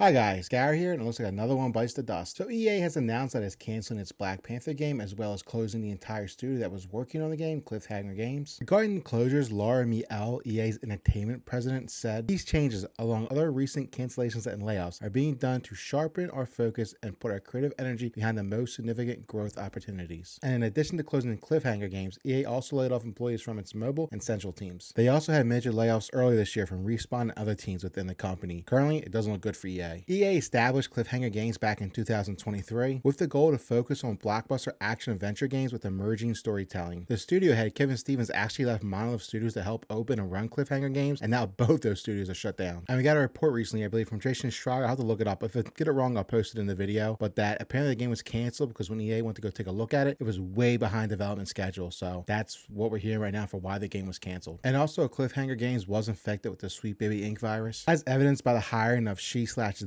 Hi guys, Gary here, and it looks like another one bites the dust. So EA has announced that it's canceling its Black Panther game as well as closing the entire studio that was working on the game, Cliffhanger Games. Regarding the closures, Laura Miele, EA's entertainment president, said these changes, along other recent cancellations and layoffs, are being done to sharpen our focus and put our creative energy behind the most significant growth opportunities. And in addition to closing Cliffhanger Games, EA also laid off employees from its mobile and central teams. They also had major layoffs earlier this year from Respawn and other teams within the company. Currently, it doesn't look good for EA. EA established Cliffhanger Games back in 2023 with the goal to focus on blockbuster action-adventure games with emerging storytelling. The studio head, Kevin Stevens, actually left Monolith Studios to help open and run Cliffhanger Games, and now both those studios are shut down. And we got a report recently, I believe, from Jason Schreier. I'll have to look it up. If I get it wrong, I'll post it in the video, but that apparently the game was canceled because when EA went to go take a look at it, it was way behind development schedule. So that's what we're hearing right now for why the game was canceled. And also, Cliffhanger Games was infected with the Sweet Baby Ink virus, as evidenced by the hiring of she/they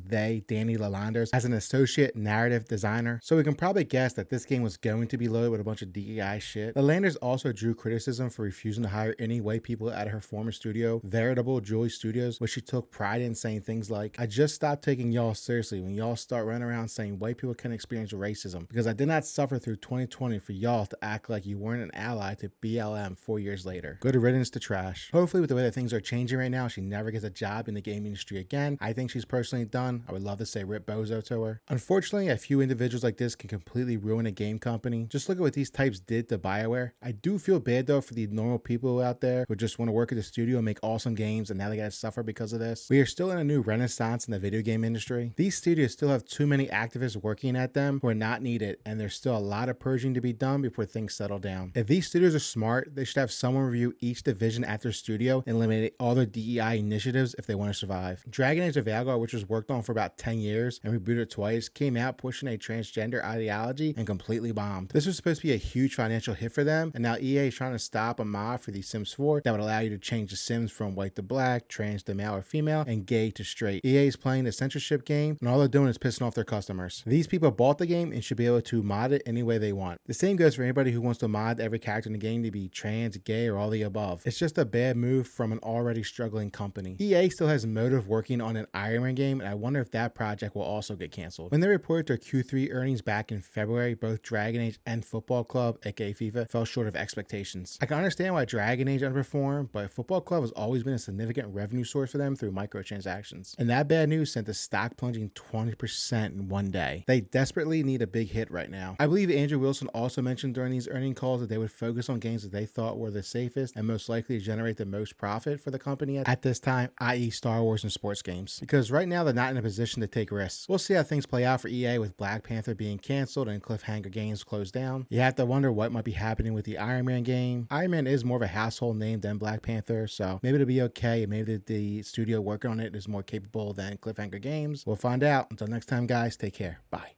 Danny Lalanders as an associate narrative designer. So we can probably guess that this game was going to be loaded with a bunch of DEI shit. Lalanders also drew criticism for refusing to hire any white people out of her former studio, Veritable Joy Studios, where she took pride in saying things like, "I just stopped taking y'all seriously when y'all start running around saying white people can experience racism, because I did not suffer through 2020 for y'all to act like you weren't an ally to BLM 4 years later." Good riddance to trash. Hopefully, with the way that things are changing right now, she never gets a job in the gaming industry again. I think she's personally done. I would love to say rip bozo to her. Unfortunately, a few individuals like this can completely ruin a game company. Just look at what these types did to BioWare. I do feel bad though for the normal people out there who just want to work at the studio and make awesome games, and now they gotta suffer because of this. We are still in a new renaissance in the video game industry. These studios still have too many activists working at them who are not needed, and there's still a lot of purging to be done before things settle down. If these studios are smart, they should have someone review each division at their studio and eliminate all their DEI initiatives if they want to survive. Dragon Age of Valor, which was worked on for about 10 years and rebooted twice, came out pushing a transgender ideology and completely bombed. This was supposed to be a huge financial hit for them, and now EA is trying to stop a mod for The Sims 4 that would allow you to change the Sims from white to black, trans to male or female, and gay to straight. EA is playing the censorship game, and all they're doing is pissing off their customers. These people bought the game and should be able to mod it any way they want. The same goes for anybody who wants to mod every character in the game to be trans, gay, or all the above. It's just a bad move from an already struggling company. EA still has motive working on an Iron Man game, and I wonder if that project will also get canceled. When they reported their Q3 earnings back in February, both Dragon Age and Football Club, aka FIFA, fell short of expectations. I can understand why Dragon Age underperformed, but Football Club has always been a significant revenue source for them through microtransactions. And that bad news sent the stock plunging 20% in one day. They desperately need a big hit right now. I believe Andrew Wilson also mentioned during these earning calls that they would focus on games that they thought were the safest and most likely to generate the most profit for the company at this time, i.e. Star Wars and sports games. Because right now they're not in a position to take risks. We'll see how things play out for EA with Black Panther being canceled and Cliffhanger Games closed down. You have to wonder what might be happening with the Iron Man game. Iron Man is more of a household name than Black Panther, so maybe it'll be okay. Maybe the studio working on it is more capable than Cliffhanger Games. We'll find out. Until next time, guys, take care. Bye.